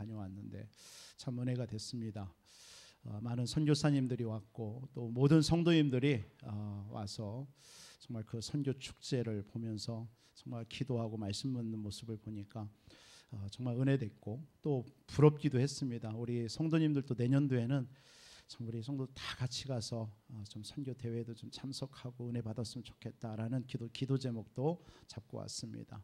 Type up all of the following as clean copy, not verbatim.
다녀왔는데 참 은혜가 됐습니다. 많은 선교사님들이 왔고 또 모든 성도님들이 와서 정말 그 선교 축제를 보면서 정말 기도하고 말씀 듣는 모습을 보니까 정말 은혜됐고 또 부럽기도 했습니다. 우리 성도님들도 내년도에는 우리 성도 다 같이 가서 좀 선교 대회도 좀 참석하고 은혜 받았으면 좋겠다라는 기도 제목도 잡고 왔습니다.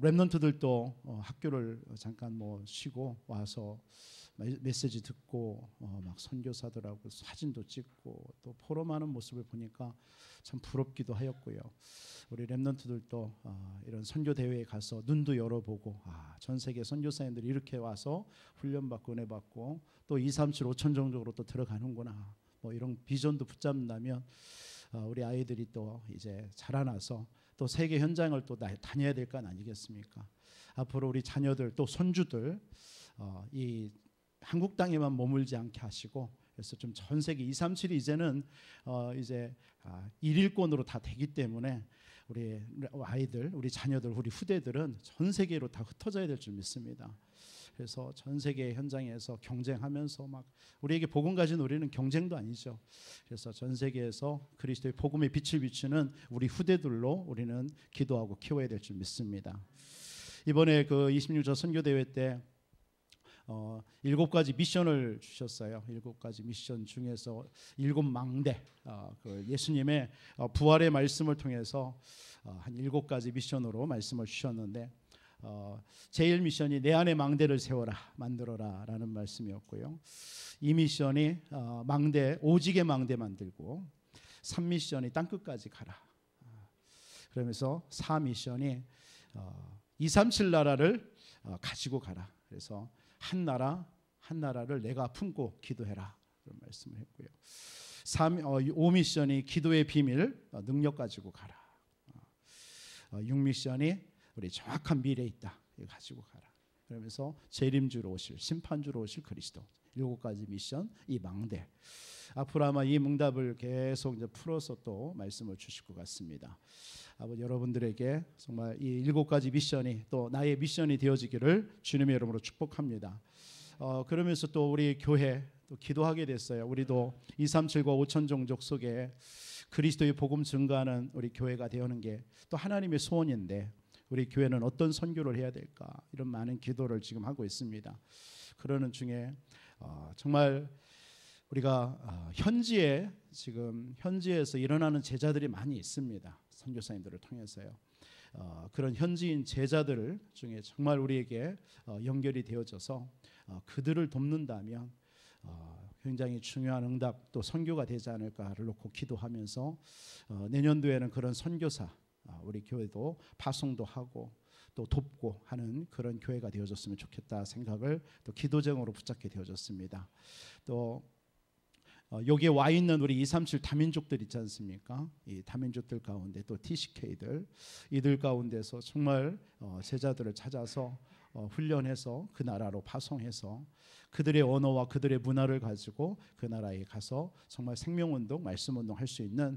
렘넌트들도 학교를 잠깐 뭐 쉬고 와서 메시지 듣고 막 선교사들하고 사진도 찍고 또 포럼하는 모습을 보니까 참 부럽기도 하였고요. 우리 렘넌트들도 이런 선교 대회에 가서 눈도 열어보고 전 세계 선교사님들이 이렇게 와서 훈련받고 은혜 받고 또 237 5천 정도로 또 들어가는구나, 뭐 이런 비전도 붙잡는다면 우리 아이들이 또 이제 자라나서 또 세계 현장을 또 다녀야 될 건 아니겠습니까? 앞으로 우리 자녀들 또 손주들 이 한국 땅에만 머물지 않게 하시고, 그래서 좀 전 세계 237이 이제는 이제 일일권으로 다 되기 때문에 우리 아이들, 우리 자녀들, 우리 후대들은 전 세계로 다 흩어져야 될 줄 믿습니다. 그래서 전 세계 현장에서 경쟁하면서 막 우리에게 복음 가진 우리는 경쟁도 아니죠. 그래서 전 세계에서 그리스도의 복음의 빛을 비추는 우리 후대들로 우리는 기도하고 키워야 될 줄 믿습니다. 이번에 그 26조 선교대회 때 7가지 미션을 주셨어요. 7가지 미션 중에서 7망대, 그 예수님의 부활의 말씀을 통해서 한 7가지 미션으로 말씀을 주셨는데, 제일 미션이 내 안에 망대를 세워라, 만들어라 라는 말씀이었고요. 2미션이 오직의 망대 만들고, 3미션이 땅끝까지 가라. 그러면서 4미션이 237 나라를 가지고 가라. 그래서 한 나라를 내가 품고 기도해라, 그런 말씀을 했고요. 5미션이 기도의 비밀, 능력 가지고 가라. 6미션이 우리 정확한 미래에 있다, 이거 가지고 가라. 그러면서 재림주로 오실, 심판주로 오실 그리스도. 7가지 미션, 이 망대. 앞으로 아마 이 응답을 계속 이제 풀어서 또 말씀을 주실 것 같습니다. 아버지, 여러분들에게 정말 이 7가지 미션이 또 나의 미션이 되어지기를 주님의 이름으로 축복합니다. 그러면서 또 우리 교회 또 기도하게 됐어요. 우리도 237과 5천 종족 속에 그리스도의 복음 증거하는 우리 교회가 되어는 게 또 하나님의 소원인데, 우리 교회는 어떤 선교를 해야 될까, 이런 많은 기도를 지금 하고 있습니다. 그러는 중에 정말 우리가 현지에서 일어나는 제자들이 많이 있습니다. 선교사님들을 통해서요. 그런 현지인 제자들 중에 정말 우리에게 연결이 되어져서 그들을 돕는다면 굉장히 중요한 응답 또 선교가 되지 않을까를 놓고 기도하면서 내년도에는 그런 선교사, 우리 교회도 파송도 하고 또 돕고 하는 그런 교회가 되어졌으면 좋겠다 생각을 또 기도쟁으로 붙잡게 되어졌습니다. 또 여기에 와 있는 우리 237 다민족들 있지 않습니까? 이 다민족들 가운데 또 TCK들, 이들 가운데서 정말 제자들을 찾아서 훈련해서 그 나라로 파송해서 그들의 언어와 그들의 문화를 가지고 그 나라에 가서 정말 생명운동, 말씀운동 할 수 있는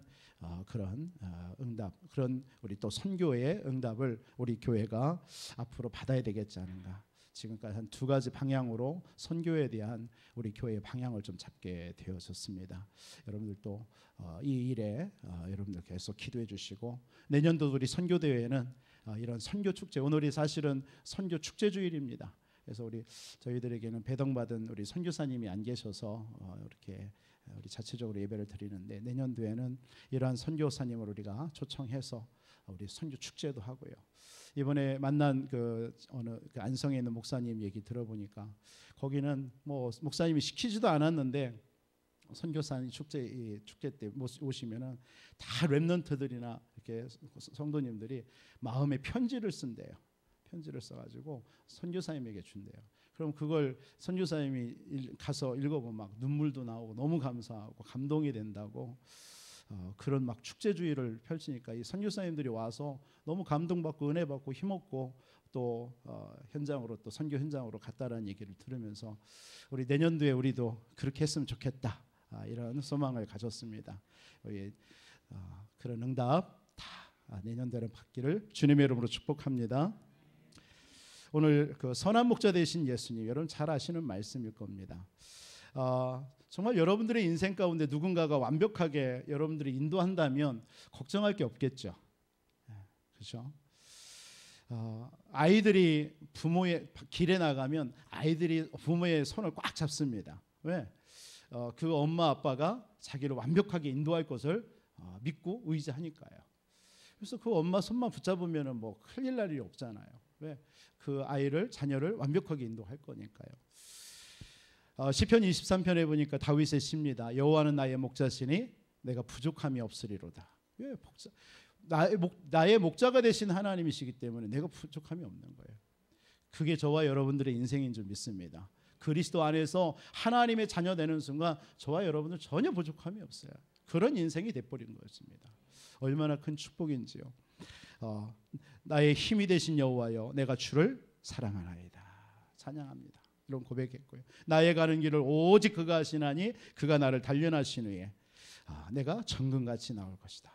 그런 응답, 그런 우리 또 선교의 응답을 우리 교회가 앞으로 받아야 되겠지 않은가. 지금까지 한 2가지 방향으로 선교에 대한 우리 교회의 방향을 좀 잡게 되어졌습니다. 여러분들도 이 일에 여러분들 계속 기도해 주시고, 내년도 우리 선교대회는 이런 선교축제, 오늘이 사실은 선교축제주일입니다. 그래서 저희들에게는 배정받은 우리 선교사님이 안 계셔서 이렇게 우리 자체적으로 예배를 드리는데, 내년도에는 이러한 선교사님을 우리가 초청해서 우리 선교 축제도 하고요. 이번에 만난 어느 안성에 있는 목사님 얘기 들어보니까 거기는 뭐 목사님이 시키지도 않았는데 선교사님 축제 때 오시면은 다 렘넌트들이나 이렇게 성도님들이 마음에 편지를 쓴대요. 편지를 써가지고 선교사님에게 준대요. 그럼 그걸 선교사님이 가서 읽어보면 막 눈물도 나오고 너무 감사하고 감동이 된다고, 그런 막 축제주의를 펼치니까 이 선교사님들이 와서 너무 감동받고 은혜받고 힘없고 또 현장으로, 또 선교 현장으로 갔다라는 얘기를 들으면서 우리 내년도에 우리도 그렇게 했으면 좋겠다, 이런 소망을 가졌습니다. 그런 응답 다 내년도에는 받기를 주님의 이름으로 축복합니다. 오늘 그 선한 목자 되신 예수님, 여러분 잘 아시는 말씀일 겁니다. 정말 여러분들의 인생 가운데 누군가가 완벽하게 여러분들이 인도한다면 걱정할 게 없겠죠. 그렇죠? 아이들이 부모의 길에 나가면 아이들이 부모의 손을 꽉 잡습니다. 왜? 그 엄마 아빠가 자기를 완벽하게 인도할 것을 믿고 의지하니까요. 그래서 그 엄마 손만 붙잡으면 뭐 큰일 날 일이 없잖아요. 왜? 그 아이를 자녀를 완벽하게 인도할 거니까요. 시편 23편에 보니까 다윗의 시입니다. 여호와는 나의 목자시니 내가 부족함이 없으리로다. 왜? 나의 목자가 되신 하나님이시기 때문에 내가 부족함이 없는 거예요. 그게 저와 여러분들의 인생인 줄 믿습니다. 그리스도 안에서 하나님의 자녀 되는 순간 저와 여러분들 전혀 부족함이 없어요. 그런 인생이 돼버린 것입니다. 얼마나 큰 축복인지요. 나의 힘이 되신 여호와여, 내가 주를 사랑하나이다. 찬양합니다. 이런 고백했고요. 나의 가는 길을 오직 그가 하시나니 그가 나를 단련하신 후에 내가 정금같이 나올 것이다.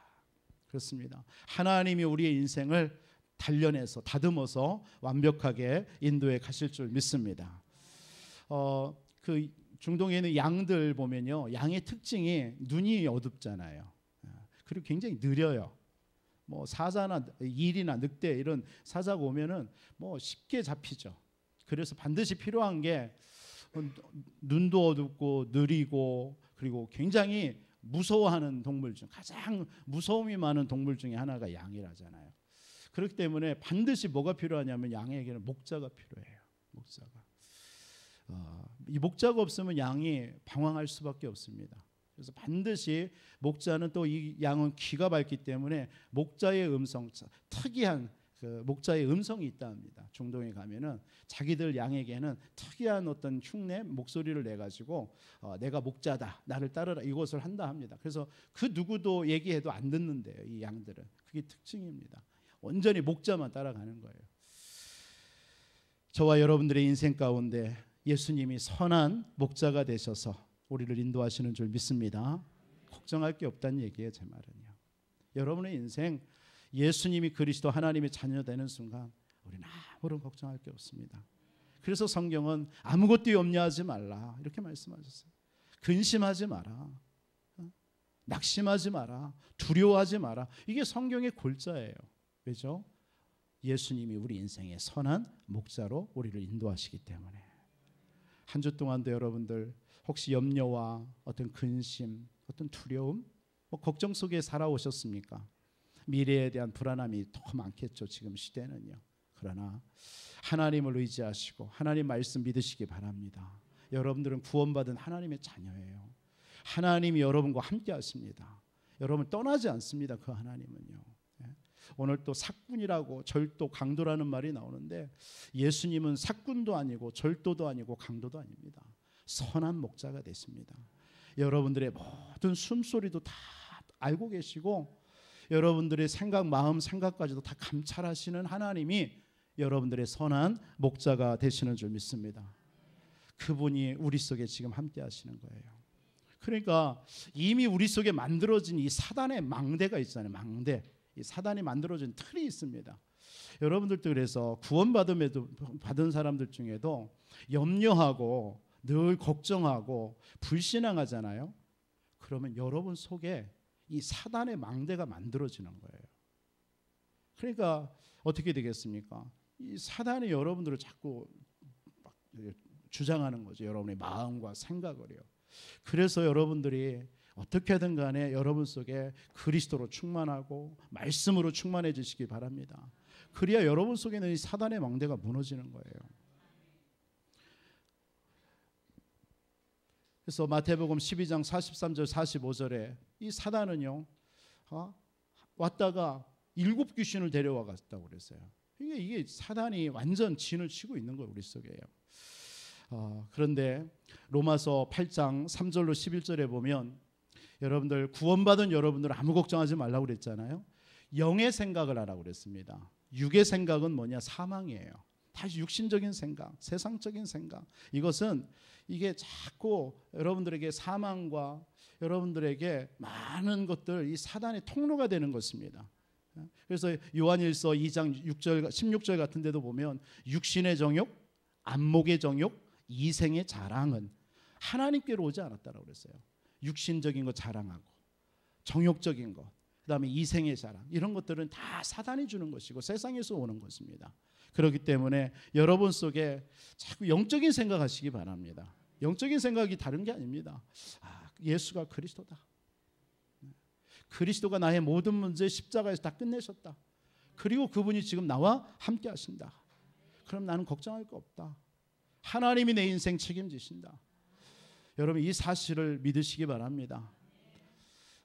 그렇습니다. 하나님이 우리의 인생을 단련해서 다듬어서 완벽하게 인도해 가실 줄 믿습니다. 그 중동에 있는 양들 보면요, 양의 특징이 눈이 어둡잖아요. 그리고 굉장히 느려요. 뭐 사자나 일이나 늑대 이런 사자가 오면은 뭐 쉽게 잡히죠. 그래서 반드시 필요한 게 눈도 어둡고 느리고 그리고 굉장히 무서워하는 동물 중 가장 무서움이 많은 동물 중에 하나가 양이라잖아요. 그렇기 때문에 반드시 뭐가 필요하냐면 양에게는 목자가 필요해요. 목자가. 이 목자가 없으면 양이 방황할 수밖에 없습니다. 그래서 반드시 목자는 또 이 양은 귀가 밝기 때문에 목자의 음성, 특이한 그 목자의 음성이 있다 합니다. 중동에 가면은 자기들 양에게는 특이한 어떤 흉내 목소리를 내 가지고 내가 목자다, 나를 따르라 이것을 한다 합니다. 그래서 그 누구도 얘기해도 안 듣는데요. 이 양들은 그게 특징입니다. 온전히 목자만 따라가는 거예요. 저와 여러분들의 인생 가운데 예수님이 선한 목자가 되셔서 우리를 인도하시는 줄 믿습니다. 걱정할 게 없다는 얘기예요, 제 말은요. 여러분의 인생 예수님이 그리스도 하나님의 자녀 되는 순간 우리는 아무런 걱정할 게 없습니다. 그래서 성경은 아무것도 염려하지 말라 이렇게 말씀하셨어요. 근심하지 마라, 낙심하지 마라, 두려워하지 마라. 이게 성경의 골자예요. 왜죠? 예수님이 우리 인생의 선한 목자로 우리를 인도하시기 때문에. 한 주 동안도 여러분들 혹시 염려와 어떤 근심, 어떤 두려움, 걱정 속에 살아오셨습니까? 미래에 대한 불안함이 더 많겠죠. 지금 시대는요. 그러나 하나님을 의지하시고 하나님 말씀 믿으시기 바랍니다. 여러분들은 구원받은 하나님의 자녀예요. 하나님이 여러분과 함께 하십니다. 여러분 떠나지 않습니다. 그 하나님은요. 오늘 또 삭군이라고 절도, 강도라는 말이 나오는데 예수님은 삭군도 아니고 절도도 아니고 강도도 아닙니다. 선한 목자가 되십니다. 여러분들의 모든 숨소리도 다 알고 계시고 여러분들의 생각, 마음, 생각까지도 다 감찰하시는 하나님이 여러분들의 선한 목자가 되시는 줄 믿습니다. 그분이 우리 속에 지금 함께 하시는 거예요. 그러니까 이미 우리 속에 만들어진 이 사단의 망대가 있잖아요. 망대. 이 사단이 만들어진 틀이 있습니다. 여러분들도 그래서 받은 사람들 중에도 염려하고 늘 걱정하고 불신앙하잖아요. 그러면 여러분 속에 이 사단의 망대가 만들어지는 거예요. 그러니까 어떻게 되겠습니까? 이 사단이 여러분들을 자꾸 막 주장하는 거죠. 여러분의 마음과 생각을요. 그래서 여러분들이 어떻게든 간에 여러분 속에 그리스도로 충만하고 말씀으로 충만해지시기 바랍니다. 그래야 여러분 속에는 이 사단의 망대가 무너지는 거예요. 그래서 마태복음 12장 43절 45절에 이 사단은요 왔다가 7 귀신을 데려와 갔다고 그랬어요. 이게 사단이 완전 진을 치고 있는 거예요. 우리 속에요. 그런데 로마서 8장 3절로 11절에 보면 여러분들 구원받은 여러분들 아무 걱정하지 말라고 그랬잖아요. 영의 생각을 하라고 그랬습니다. 육의 생각은 뭐냐? 사망이에요. 다시 육신적인 생각, 세상적인 생각. 이게 자꾸 여러분들에게 사망과 여러분들에게 많은 것들 이 사단의 통로가 되는 것입니다. 그래서 요한일서 2장 6절 16절 같은 데도 보면 육신의 정욕, 안목의 정욕, 이생의 자랑은 하나님께로 오지 않았다라고 그랬어요. 육신적인 거 자랑하고 정욕적인 것, 그다음에 이생의 자랑, 이런 것들은 다 사단이 주는 것이고 세상에서 오는 것입니다. 그렇기 때문에 여러분 속에 자꾸 영적인 생각하시기 바랍니다. 영적인 생각이 다른 게 아닙니다. 예수가 그리스도다. 그리스도가 나의 모든 문제 십자가에서 다 끝내셨다. 그리고 그분이 지금 나와 함께 하신다. 그럼 나는 걱정할 거 없다. 하나님이 내 인생 책임지신다. 여러분, 이 사실을 믿으시기 바랍니다.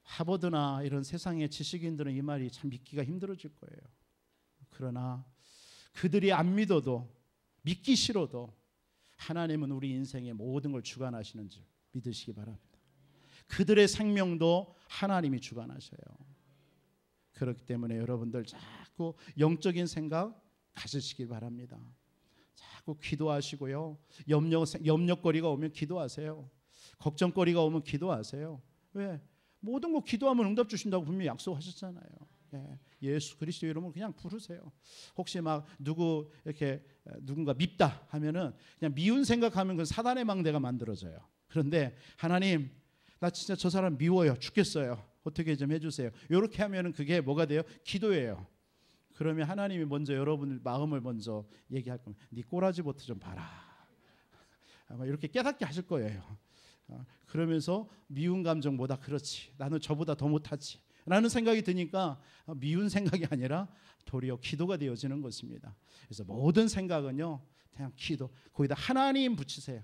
하버드나 이런 세상의 지식인들은 이 말이 참 믿기가 힘들어질 거예요. 그러나 그들이 안 믿어도, 믿기 싫어도 하나님은 우리 인생의 모든 걸 주관하시는 줄 믿으시기 바랍니다. 그들의 생명도 하나님이 주관하셔요. 그렇기 때문에 여러분들 자꾸 영적인 생각 가지시기 바랍니다. 자꾸 기도하시고요. 염려거리가 오면 기도하세요. 걱정거리가 오면 기도하세요. 왜? 모든 거 기도하면 응답 주신다고 분명히 약속하셨잖아요. 예수 그리스도 이름을 그냥 부르세요. 혹시 막 누군가 밉다 하면은 그냥 미운 생각하면 그 사단의 망대가 만들어져요. 그런데 하나님, 나 진짜 저 사람 미워요. 죽겠어요. 어떻게 좀 해주세요. 이렇게 하면은 그게 뭐가 돼요? 기도예요. 그러면 하나님이 먼저 여러분의 마음을 먼저 얘기할 겁니다. 네 꼬라지부터 좀 봐라. 아마 이렇게 깨닫게 하실 거예요. 그러면서 미운 감정보다 그렇지, 나는 저보다 더 못하지 라는 생각이 드니까 미운 생각이 아니라 도리어 기도가 되어지는 것입니다. 그래서 모든 생각은요, 그냥 기도, 거기다 하나님 붙이세요.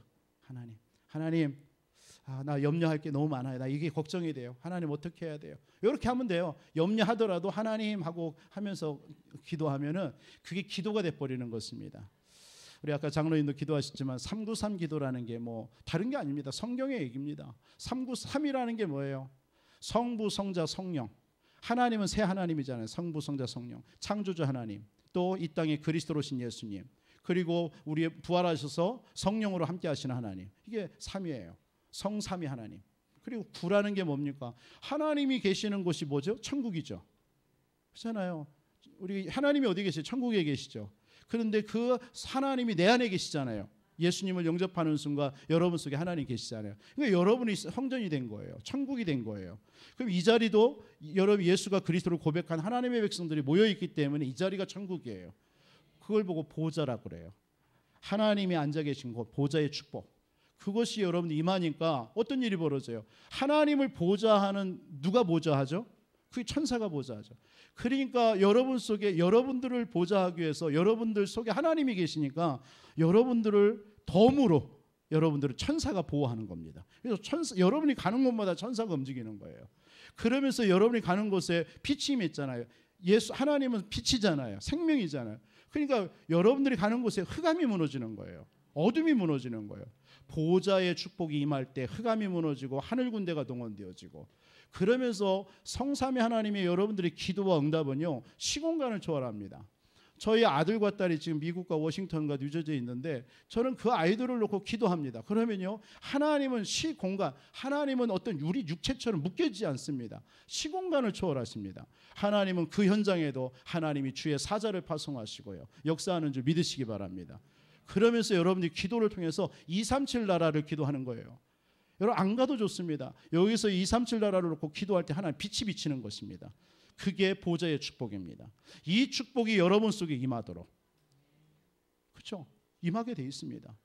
하나님, 나 염려할 게 너무 많아요. 나 이게 걱정이 돼요. 하나님 어떻게 해야 돼요? 이렇게 하면 돼요. 염려하더라도 하나님 하고 하면서 기도하면은 그게 기도가 돼버리는 것입니다. 우리 아까 장로님도 기도하셨지만 393 기도라는 게 뭐 다른 게 아닙니다. 성경의 얘기입니다. 393이라는 게 뭐예요? 성부, 성자, 성령. 하나님은 세 하나님이잖아요. 성부, 성자, 성령. 창조주 하나님, 또 이 땅에 그리스도로 오신 예수님, 그리고 우리 부활하셔서 성령으로 함께 하시는 하나님. 이게 3이에요. 성삼위 하나님. 그리고 9라는 게 뭡니까? 하나님이 계시는 곳이 뭐죠? 천국이죠. 그렇잖아요. 우리 하나님이 어디 계세요? 천국에 계시죠. 그런데 그 하나님이 내 안에 계시잖아요. 예수님을 영접하는 순간 여러분 속에 하나님 계시잖아요. 그러니까 여러분이 성전이 된 거예요. 천국이 된 거예요. 그럼 이 자리도 여러분 예수가 그리스도를 고백한 하나님의 백성들이 모여있기 때문에 이 자리가 천국이에요. 그걸 보고 보좌라고 그래요. 하나님이 앉아 계신 곳, 보좌의 축복. 그것이 여러분 임하니까 어떤 일이 벌어져요? 하나님을 보좌하는, 누가 보좌하죠? 그게 천사가 보좌하죠. 그러니까 여러분 속에, 여러분들을 보좌하기 위해서 여러분들 속에 하나님이 계시니까 여러분들을 덤으로 여러분들을 천사가 보호하는 겁니다. 그래서 여러분이 가는 곳마다 천사가 움직이는 거예요. 그러면서 여러분이 가는 곳에 빛이 임했잖아요. 하나님은 빛이잖아요. 생명이잖아요. 그러니까 여러분들이 가는 곳에 흑암이 무너지는 거예요. 어둠이 무너지는 거예요. 보좌의 축복이 임할 때 흑암이 무너지고 하늘 군대가 동원되어지고, 그러면서 성삼위 하나님의 여러분들의 기도와 응답은요, 시공간을 초월합니다. 저희 아들과 딸이 지금 미국과 워싱턴과 뉴저지에 있는데 저는 그 아이들을 놓고 기도합니다. 그러면요, 하나님은 시공간, 하나님은 어떤 우리 육체처럼 묶여지지 않습니다. 시공간을 초월하십니다. 하나님은 그 현장에도 하나님이 주의 사자를 파송하시고요, 역사하는 줄 믿으시기 바랍니다. 그러면서 여러분들이 기도를 통해서 237 나라를 기도하는 거예요. 여러분 안 가도 좋습니다. 여기서 237 나라를 놓고 기도할 때 하나님 빛이 비치는 것입니다. 그게 보좌의 축복입니다. 이 축복이 여러분 속에 임하도록, 그렇죠? 임하게 돼 있습니다.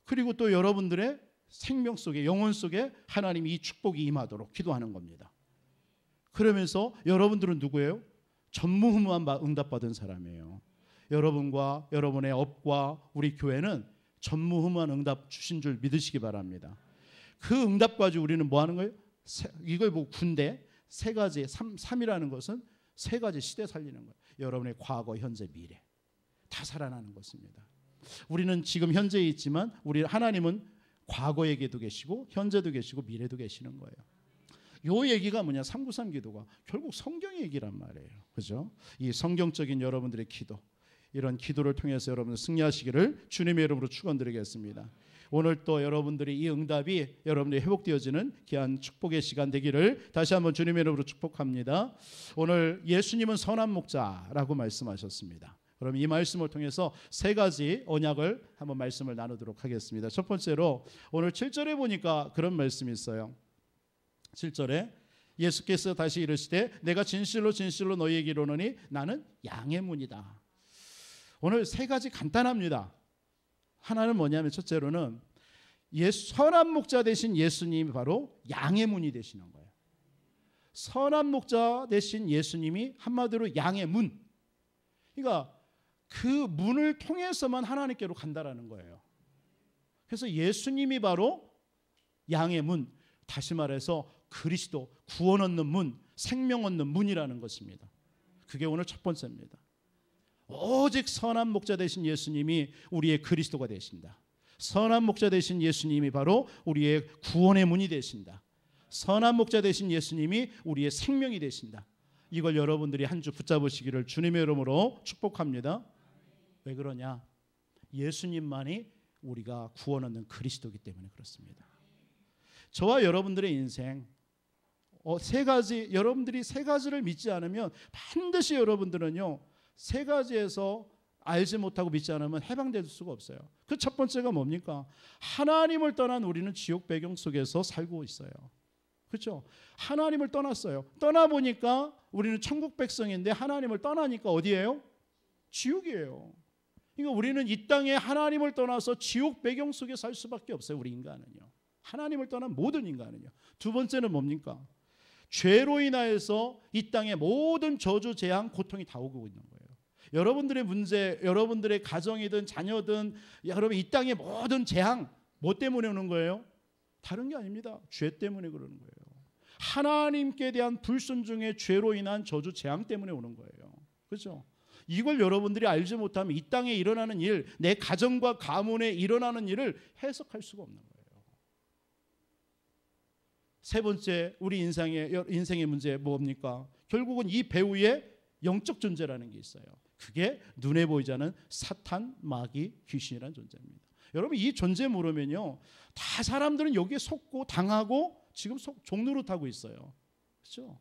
그리고 또 여러분들의 생명 속에, 영혼 속에 하나님이 이 축복이 임하도록 기도하는 겁니다. 그러면서 여러분들은 누구예요? 전무후무한 응답받은 사람이에요. 여러분과 여러분의 업과 우리 교회는 전무후무한 응답 주신 줄 믿으시기 바랍니다. 그 응답 가지고 우리는 뭐 하는 거예요? 이걸 보고 군대 세 가지, 3이라는 것은 세 가지 시대 살리는 거예요. 여러분의 과거, 현재, 미래 다 살아나는 것입니다. 우리는 지금 현재에 있지만 우리 하나님은 과거에도 계시고 현재도 계시고 미래도 계시는 거예요. 요 얘기가 뭐냐? 393 기도가 결국 성경의 얘기란 말이에요. 그죠? 이 성경적인 여러분들의 기도, 이런 기도를 통해서 여러분 승리하시기를 주님의 이름으로 축원드리겠습니다. 오늘 또 여러분들이 이 응답이 여러분들이 회복되어지는 귀한 축복의 시간 되기를 다시 한번 주님의 이름으로 축복합니다. 오늘 예수님은 선한 목자라고 말씀하셨습니다. 그럼 이 말씀을 통해서 세 가지 언약을 한번 말씀을 나누도록 하겠습니다. 첫 번째로 오늘 7절에 보니까 그런 말씀이 있어요. 7절에 예수께서 다시 이르시되 내가 진실로 진실로 너희에게 이르노니 나는 양의 문이다. 오늘 세 가지 간단합니다. 하나는 뭐냐면 첫째로는 선한 목자 되신 예수님이 바로 양의 문이 되시는 거예요. 선한 목자 되신 예수님이 한마디로 양의 문. 그러니까 그 문을 통해서만 하나님께로 간다라는 거예요. 그래서 예수님이 바로 양의 문, 다시 말해서 그리스도, 구원 얻는 문, 생명 얻는 문이라는 것입니다. 그게 오늘 첫 번째입니다. 오직 선한 목자 되신 예수님이 우리의 그리스도가 되신다. 선한 목자 되신 예수님이 바로 우리의 구원의 문이 되신다. 선한 목자 되신 예수님이 우리의 생명이 되신다. 이걸 여러분들이 한 주 붙잡으시기를 주님의 이름으로 축복합니다. 왜 그러냐? 예수님만이 우리가 구원 얻는 그리스도이기 때문에 그렇습니다. 저와 여러분들의 인생 세 가지, 여러분들이 세 가지를 믿지 않으면 반드시 여러분들은요 세 가지에서 알지 못하고 믿지 않으면 해방될 수가 없어요. 그 첫 번째가 뭡니까? 하나님을 떠난 우리는 지옥 배경 속에서 살고 있어요. 그렇죠? 하나님을 떠났어요. 떠나보니까 우리는 천국 백성인데 하나님을 떠나니까 어디예요? 지옥이에요. 그러니까 우리는 이 땅에 하나님을 떠나서 지옥 배경 속에 살 수밖에 없어요. 우리 인간은요. 하나님을 떠난 모든 인간은요. 두 번째는 뭡니까? 죄로 인하여서 이 땅에 모든 저주, 재앙, 고통이 다 오고 있는 거예요. 여러분들의 문제, 여러분들의 가정이든 자녀든 여러분 이 땅의 모든 재앙 뭐 때문에 오는 거예요? 다른 게 아닙니다. 죄 때문에 그러는 거예요. 하나님께 대한 불순종의 죄로 인한 저주, 재앙 때문에 오는 거예요. 그렇죠? 이걸 여러분들이 알지 못하면 이 땅에 일어나는 일, 내 가정과 가문에 일어나는 일을 해석할 수가 없는 거예요. 세 번째 우리 인생의 문제 뭡니까? 결국은 이 배후에 영적 존재라는 게 있어요. 그게 눈에 보이지 않는 사탄, 마귀, 귀신이라는 존재입니다. 여러분 이 존재 모르면요 다 사람들은 여기에 속고 당하고 지금 종로로 타고 있어요. 그렇죠?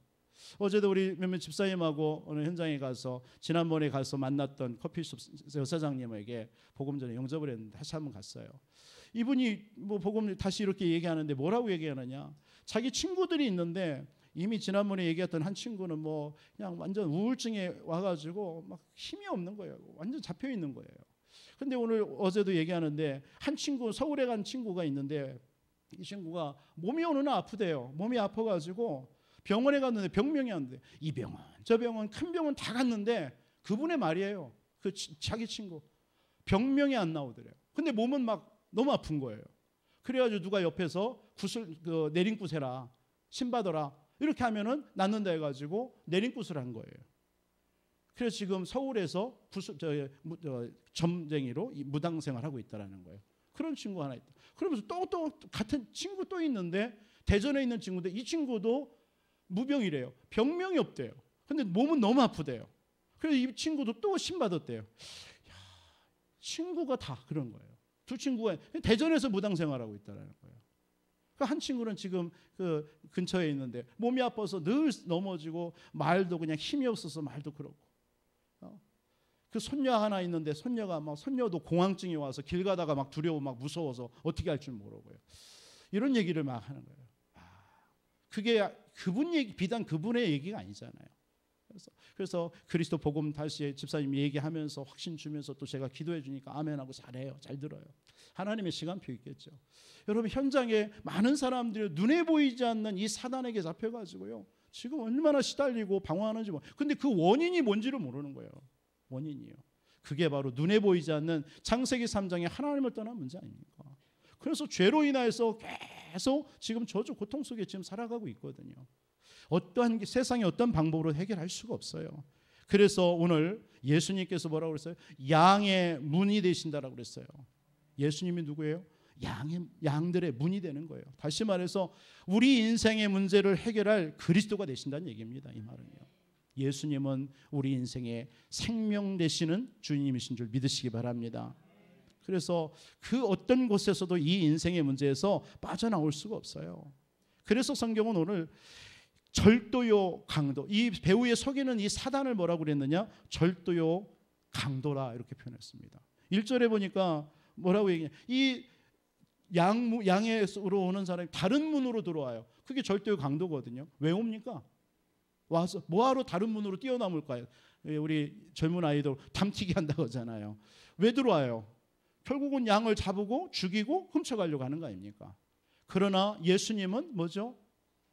어제도 우리 몇몇 집사님하고 어느 현장에 가서 지난번에 가서 만났던 커피숍 여사장님에게 복음 전에 영접을 했는데 다시 한번 갔어요. 이분이 뭐 복음 다시 이렇게 얘기하는데 뭐라고 얘기하느냐? 자기 친구들이 있는데 이미 지난번에 얘기했던 한 친구는 뭐 그냥 완전 우울증에 와가지고 막 힘이 없는 거예요. 완전 잡혀 있는 거예요. 근데 오늘 어제도 얘기하는데 한 친구 서울에 간 친구가 있는데 이 친구가 몸이 어느 날 아프대요. 몸이 아파가지고 병원에 갔는데 병명이 안 돼. 이 병원 저 병원 큰 병원 다 갔는데 그분의 말이에요. 그 자기 친구 병명이 안 나오더래요. 근데 몸은 막 너무 아픈 거예요. 그래가지고 누가 옆에서 내린굿 해라, 신 받아라 이렇게 하면은 낫는다 해가지고 내린굿을 한 거예요. 그래서 지금 서울에서 점쟁이로 무당 생활하고 있다라는 거예요. 그런 친구 하나 있다. 그러면서 또 같은 친구 또 있는데 대전에 있는 친구인데 이 친구도 무병이래요. 병명이 없대요. 근데 몸은 너무 아프대요. 그래서 이 친구도 또 신 받았대요. 친구가 다 그런 거예요. 두 친구가 대전에서 무당 생활하고 있다라는 거예요. 한 친구는 지금 그 근처에 있는데 몸이 아파서 늘 넘어지고 말도 그냥 힘이 없어서 말도 그렇고 그 손녀 하나 있는데 손녀도 공황증이 와서 길 가다가 막 두려워 막 무서워서 어떻게 할 줄 모르고요. 이런 얘기를 막 하는 거예요. 그게 그분 얘기 비단 그분의 얘기가 아니잖아요. 그래서 그리스도 복음 다시 집사님이 얘기하면서 확신 주면서 또 제가 기도해 주니까 아멘하고 잘해요. 잘 들어요. 하나님의 시간표 있겠죠. 여러분 현장에 많은 사람들이 눈에 보이지 않는 이 사단에게 잡혀가지고요. 지금 얼마나 시달리고 방황하는지 근데 그 원인이 뭔지를 모르는 거예요. 원인이요. 그게 바로 눈에 보이지 않는 창세기 3장의 하나님을 떠난 문제 아닙니까? 그래서 죄로 인하여서 계속 지금 저주 고통 속에 지금 살아가고 있거든요. 세상의 어떤 방법으로 해결할 수가 없어요. 그래서 오늘 예수님께서 뭐라고 그랬어요? 양의 문이 되신다라고 그랬어요. 예수님이 누구예요? 양들의 문이 되는 거예요. 다시 말해서 우리 인생의 문제를 해결할 그리스도가 되신다는 얘기입니다. 이 말은요. 예수님은 우리 인생의 생명 되시는 주님이신 줄 믿으시기 바랍니다. 그래서 그 어떤 곳에서도 이 인생의 문제에서 빠져나올 수가 없어요. 그래서 성경은 오늘 절도요 강도, 이 배후에 속이는 이 사단을 뭐라고 그랬느냐? 절도요 강도라 이렇게 표현했습니다. 1절에 보니까 뭐라고 얘기해? 이 양에로 오는 사람이 다른 문으로 들어와요. 그게 절도요 강도거든요. 왜 옵니까? 와서 뭐하러 다른 문으로 뛰어넘을까요? 우리 젊은 아이들 담튀기 한다고 하잖아요. 왜 들어와요? 결국은 양을 잡고 죽이고 훔쳐가려고 하는 거 아닙니까? 그러나 예수님은 뭐죠?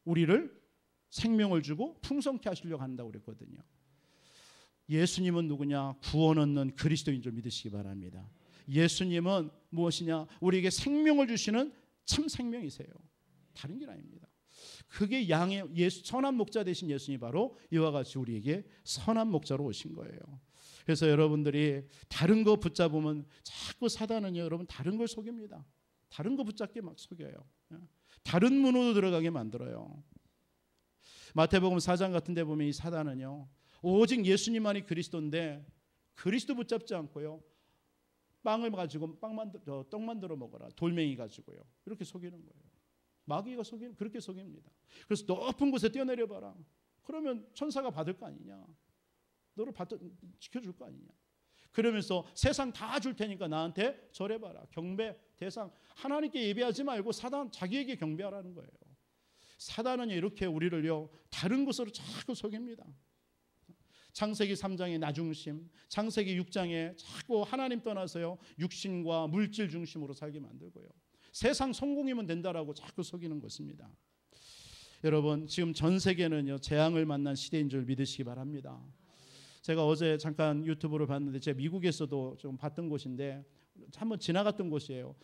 우리를 생명을 주고 풍성케 하시려고 한다고 그랬거든요. 예수님은 누구냐? 구원 얻는 그리스도인 줄 믿으시기 바랍니다. 예수님은 무엇이냐? 우리에게 생명을 주시는 참 생명이세요. 다른 게 아닙니다. 그게 양의 선한 목자 되신 예수님이 바로 이와 같이 우리에게 선한 목자로 오신 거예요. 그래서 여러분들이 다른 거 붙잡으면 자꾸 사단은요, 여러분 다른 걸 속입니다. 다른 거 붙잡게 막 속여요. 다른 문으로 들어가게 만들어요. 마태복음 4장 같은 데 보면 이 사단은요, 오직 예수님만이 그리스도인데 그리스도 붙잡지 않고요, 빵을 가지고 떡 만들어 먹어라, 돌멩이 가지고요, 이렇게 속이는 거예요. 마귀가 그렇게 속입니다. 그래서 높은 곳에 뛰어내려 봐라. 그러면 천사가 받을 거 아니냐? 너를 지켜줄 거 아니냐? 그러면서 세상 다 줄 테니까 나한테 절해봐라. 경배 대상 하나님께 예배하지 말고 사단 자기에게 경배하라는 거예요. 사단은 이렇게 우리를요 다른 것으로 자꾸 속입니다. 창세기 3장의 나중심, 창세기 6장에 자꾸 하나님 떠나서요 육신과 물질 중심으로 살게 만들고요. 세상 성공이면 된다라고 자꾸 속이는 것입니다. 여러분 지금 전 세계는요 재앙을 만난 시대인 줄 믿으시기 바랍니다. 제가 어제 잠깐 유튜브를 봤는데 제가 미국에서도 좀 봤던 곳인데 한번 지나갔던 곳이에요.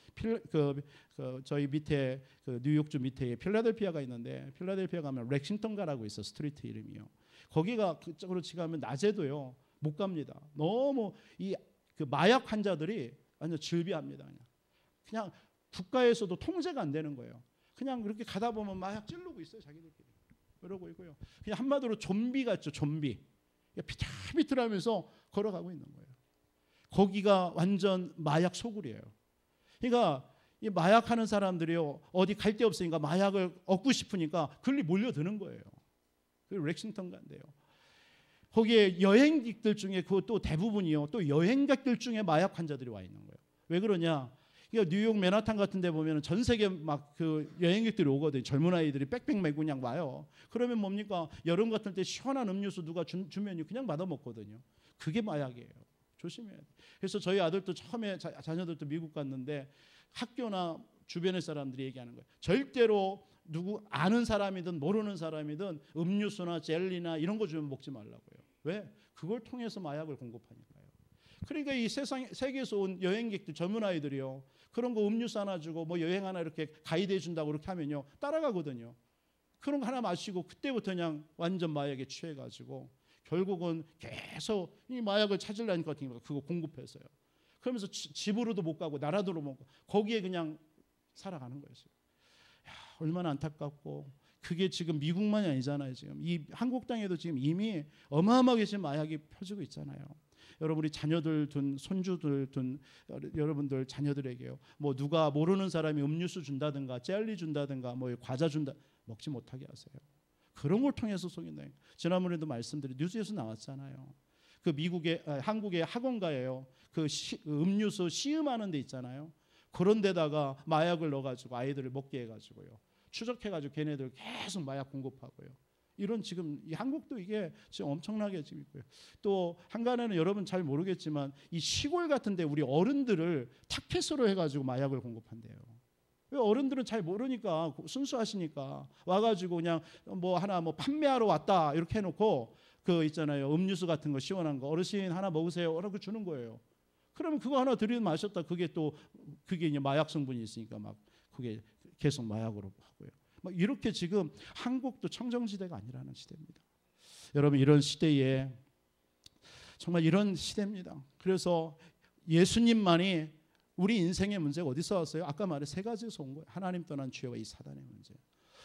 저희 밑에 뉴욕주 밑에 필라델피아가 있는데 필라델피아 가면 렉싱턴가라고 있어 스트리트 이름이요. 거기가 그쪽으로 지나가면 낮에도요 못 갑니다. 너무 그 마약 환자들이 완전 질비합니다. 그냥 국가에서도 통제가 안 되는 거예요. 그냥 그렇게 가다 보면 마약 찌르고 있어요 자기들끼리. 그러고 있고요. 그냥 한마디로 좀비 같죠 좀비. 비틀비틀하면서 걸어가고 있는 거예요. 거기가 완전 마약 소굴이에요. 그러니까 이 마약하는 사람들이요 어디 갈 데 없으니까 마약을 얻고 싶으니까 글리 몰려드는 거예요. 그 렉싱턴 간대요. 거기에 여행객들 중에 그것도 대부분이요 또 여행객들 중에 마약 환자들이 와 있는 거예요. 왜 그러냐? 그러니까 뉴욕 맨하탄 같은 데 보면 전 세계 막 그 여행객들이 오거든요. 젊은 아이들이 백팩 메고 그냥 와요. 그러면 뭡니까? 여름 같은 때 시원한 음료수 누가 주면요 그냥 받아 먹거든요. 그게 마약이에요. 조심해야 돼. 그래서 저희 아들도 처음에 자녀들도 미국 갔는데 학교나 주변의 사람들이 얘기하는 거예요. 절대로 누구 아는 사람이든 모르는 사람이든 음료수나 젤리나 이런 거 주면 먹지 말라고요. 왜? 그걸 통해서 마약을 공급하니까요. 그러니까 이 세계에서 온 여행객들 젊은 아이들이요 그런 거 음료수 하나 주고 뭐 여행 하나 이렇게 가이드 해준다고 그렇게 하면요 따라가거든요. 그런 거 하나 마시고 그때부터 그냥 완전 마약에 취해가지고 결국은 계속 이 마약을 찾으려니까 그거 공급해서요. 그러면서 집으로도 못 가고 나라도로 못 가고 거기에 그냥 살아가는 거였어요. 얼마나 안타깝고 그게 지금 미국만이 아니잖아요. 지금 이 한국 땅에도 지금 이미 어마어마하게 지금 마약이 펴지고 있잖아요. 여러분 우리 자녀들 둔 손주들 둔 여러분들 자녀들에게요. 뭐 누가 모르는 사람이 음료수 준다든가 젤리 준다든가 뭐 과자 준다 먹지 못하게 하세요. 그런 걸 통해서 속인다. 지난번에도 말씀드린 뉴스에서 나왔잖아요. 그 한국의 학원가예요. 그 음료수 시음하는 데 있잖아요. 그런 데다가 마약을 넣어가지고 아이들을 먹게 해가지고요. 추적해가지고 걔네들 계속 마약 공급하고요. 이런 지금 이 한국도 이게 지금 엄청나게 지금 있고요. 또 한간에는 여러분 잘 모르겠지만 이 시골 같은데 우리 어른들을 타켓으로 해가지고 마약을 공급한대요. 왜 어른들은 잘 모르니까 순수하시니까 와가지고 그냥 뭐 하나 뭐 판매하러 왔다 이렇게 해놓고 그 있잖아요 음료수 같은 거 시원한 거 어르신 하나 먹으세요 라고 주는 거예요. 그러면 그거 하나 들이면 마셨다 그게 이제 마약 성분이 있으니까 막 그게 계속 마약으로 하고요. 막 이렇게 지금 한국도 청정지대가 아니라는 시대입니다. 여러분 이런 시대에 정말 이런 시대입니다. 그래서 예수님만이 우리 인생의 문제가 어디서 왔어요? 아까 말해 세 가지에서 온 거예요. 하나님 떠난 죄와 이 사단의 문제.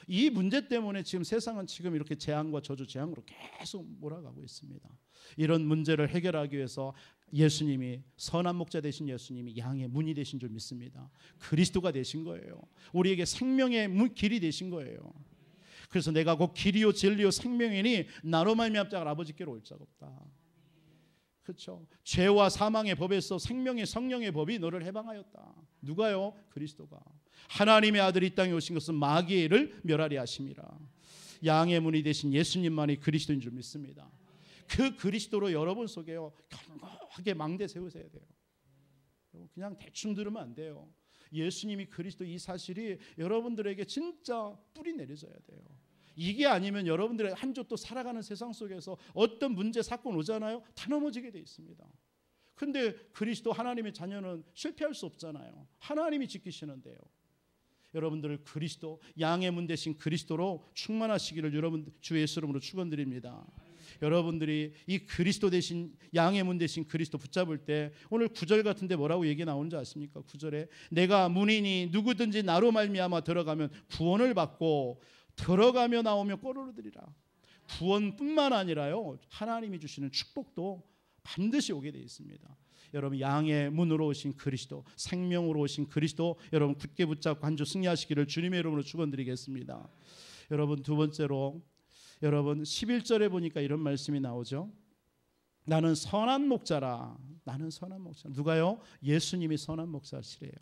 이 문제 때문에 지금 세상은 지금 이렇게 재앙과 저주 재앙으로 계속 몰아가고 있습니다. 이런 문제를 해결하기 위해서 예수님이 선한 목자 되신 예수님이 양의 문이 되신 줄 믿습니다. 그리스도가 되신 거예요. 우리에게 생명의 길이 되신 거예요. 그래서 내가 곧 길이요 진리요 생명이니 나로 말미암아 아버지께로 올 자가 없다. 그렇죠. 죄와 사망의 법에서 생명의 성령의 법이 너를 해방하였다. 누가요? 그리스도가. 하나님의 아들이 이 땅에 오신 것은 마귀를 멸하리 하심이라. 양의 문이 되신 예수님만이 그리스도인 줄 믿습니다. 그 그리스도로 여러분 속에요 견고하게 망대 세우셔야 돼요. 그냥 대충 들으면 안 돼요. 예수님이 그리스도 이 사실이 여러분들에게 진짜 뿌리 내려져야 돼요. 이게 아니면 여러분들의 한 주 또 살아가는 세상 속에서 어떤 문제 사건 오잖아요. 다 넘어지게 돼 있습니다. 근데 그리스도 하나님의 자녀는 실패할 수 없잖아요. 하나님이 지키시는데요. 여러분들을 그리스도 양의 문 대신 그리스도로 충만하시기를 여러분 주 예수 이름으로 축원드립니다. 여러분들이 이 그리스도 대신 양의 문 대신 그리스도 붙잡을 때 오늘 9절 같은데 뭐라고 얘기 나오는지 아십니까? 9절에 내가 문이니 누구든지 나로 말미암아 들어가면 구원을 받고 들어가며 나오며 꼴을 얻으리라. 구원뿐만 아니라요 하나님이 주시는 축복도 반드시 오게 되어 있습니다. 여러분 양의 문으로 오신 그리스도, 생명으로 오신 그리스도 여러분 굳게 붙잡고 한 주 승리하시기를 주님의 이름으로 축원드리겠습니다. 여러분 두 번째로 여러분 11절에 보니까 이런 말씀이 나오죠. 나는 선한 목자라. 나는 선한 목자. 누가요? 예수님이 선한 목자시래요.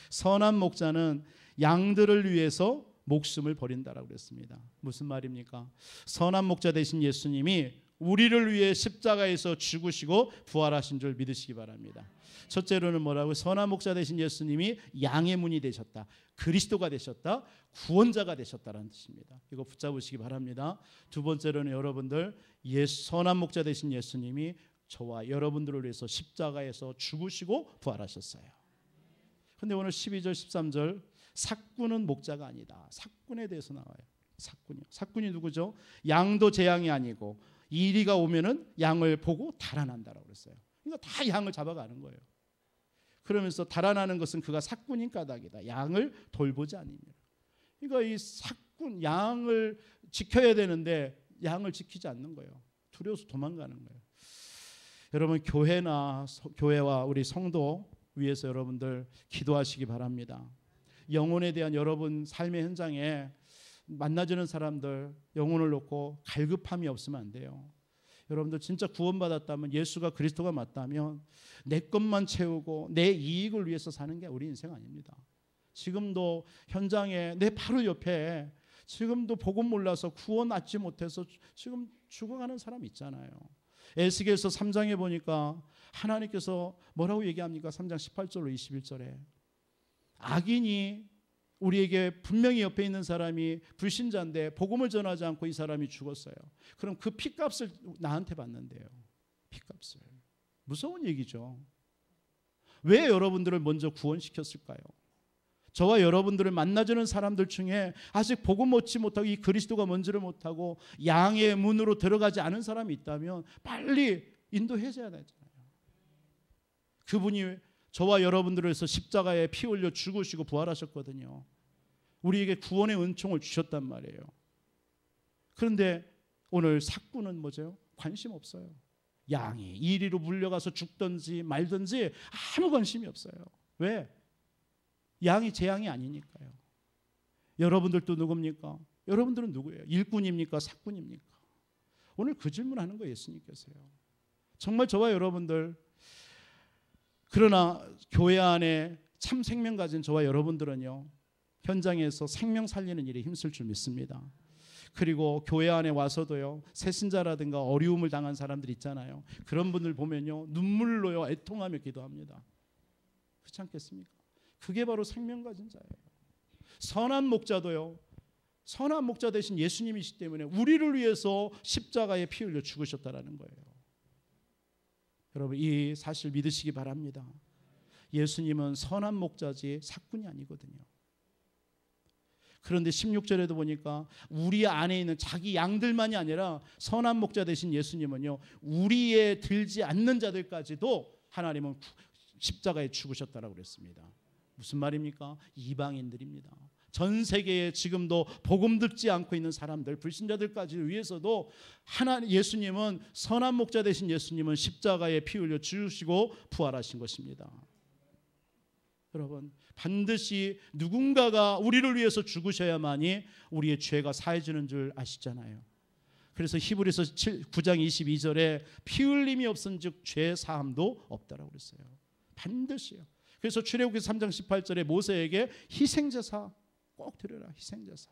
선한 목자는 양들을 위해서 목숨을 버린다라고 그랬습니다. 무슨 말입니까? 선한 목자 되신 예수님이 우리를 위해 십자가에서 죽으시고 부활하신 줄 믿으시기 바랍니다. 첫째로는 뭐라고? 선한 목자 되신 예수님이 양의 문이 되셨다. 그리스도가 되셨다. 구원자가 되셨다라는 뜻입니다. 이거 붙잡으시기 바랍니다. 두 번째로는 여러분들 선한 목자 되신 예수님이 저와 여러분들을 위해서 십자가에서 죽으시고 부활하셨어요. 그런데 오늘 12절 13절 삭군은 목자가 아니다. 삭군에 대해서 나와요. 삭군이요. 삭군이 누구죠? 양도 제 양이 아니고 이리가 오면은 양을 보고 달아난다라고 그랬어요. 그러니까 다 양을 잡아가는 거예요. 그러면서 달아나는 것은 그가 삭군인 까닭이다. 양을 돌보지 않으면. 그러니까 이 삭군 양을 지켜야 되는데 양을 지키지 않는 거예요. 두려워서 도망가는 거예요. 여러분 교회와 우리 성도 위해서 여러분들 기도하시기 바랍니다. 영혼에 대한 여러분 삶의 현장에 만나주는 사람들 영혼을 놓고 갈급함이 없으면 안 돼요. 여러분들 진짜 구원받았다면 예수가 그리스도가 맞다면 내 것만 채우고 내 이익을 위해서 사는 게 우리 인생 아닙니다. 지금도 현장에 내 바로 옆에 지금도 복음 몰라서 구원 얻지 못해서 지금 죽어가는 사람 있잖아요. 에스겔서 3장에 보니까 하나님께서 뭐라고 얘기합니까? 3장 18절로 21절에 악인이 우리에게 분명히 옆에 있는 사람이 불신자인데 복음을 전하지 않고 이 사람이 죽었어요. 그럼 그 핏값을 나한테 받는데요. 핏값을. 무서운 얘기죠. 왜 여러분들을 먼저 구원시켰을까요? 저와 여러분들을 만나주는 사람들 중에 아직 복음 얻지 못하고 이 그리스도가 뭔지를 못하고 양의 문으로 들어가지 않은 사람이 있다면 빨리 인도해줘야 되잖아요. 그분이 저와 여러분들을 위해서 십자가에 피 흘려 죽으시고 부활하셨거든요. 우리에게 구원의 은총을 주셨단 말이에요. 그런데 오늘 삭군은 뭐죠? 관심 없어요. 양이 이리로 물려가서 죽든지 말든지 아무 관심이 없어요. 왜? 양이 제 양이 아니니까요. 여러분들도 누굽니까? 여러분들은 누구예요? 일꾼입니까? 삭군입니까? 오늘 그 질문하는 거예요. 예수님께서요. 정말 저와 여러분들 그러나 교회 안에 참 생명 가진 저와 여러분들은요. 현장에서 생명 살리는 일에 힘쓸 줄 믿습니다. 그리고 교회 안에 와서도요. 새신자라든가 어려움을 당한 사람들 있잖아요. 그런 분들 보면요. 눈물로요. 애통하며 기도합니다. 그렇지 않겠습니까? 그게 바로 생명 가진 자예요. 선한 목자도요. 선한 목자 되신 예수님이시기 때문에 우리를 위해서 십자가에 피 흘려 죽으셨다라는 거예요. 여러분 이 사실 믿으시기 바랍니다. 예수님은 선한 목자지 삭군이 아니거든요. 그런데 16절에도 보니까 우리 안에 있는 자기 양들만이 아니라 선한 목자 되신 예수님은요. 우리에 들지 않는 자들까지도 하나님은 십자가에 죽으셨다라고 그랬습니다. 무슨 말입니까? 이방인들입니다. 전 세계에 지금도 복음 듣지 않고 있는 사람들, 불신자들까지 위해서도 하나님 예수님은 선한 목자 되신 예수님은 십자가에 피 흘려 죽으시고 부활하신 것입니다. 여러분, 반드시 누군가가 우리를 위해서 죽으셔야만이 우리의 죄가 사해지는 줄 아시잖아요. 그래서 히브리서 9장 22절에 피 흘림이 없은즉 죄 사함도 없다라고 그랬어요. 반드시요. 그래서 출애굽기 3장 18절에 모세에게 희생제사 꼭 드려라. 희생제사.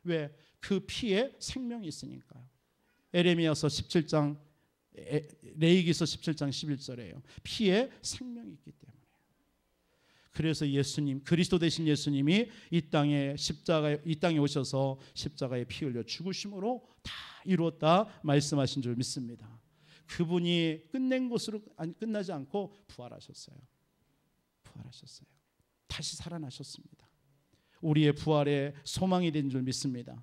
왜? 그 피에 생명이 있으니까요. 에레미야서 17장 레위기서 17장 11절에요. 피에 생명이 있기 때문에. 그래서 예수님, 그리스도 되신 예수님이 이 땅에 오셔서 십자가에 피 흘려 죽으심으로 다 이루었다 말씀하신 줄 믿습니다. 그분이 끝낸 것으로 끝나지 않고 부활하셨어요. 부활하셨어요. 다시 살아나셨습니다. 우리의 부활의 소망이 된 줄 믿습니다.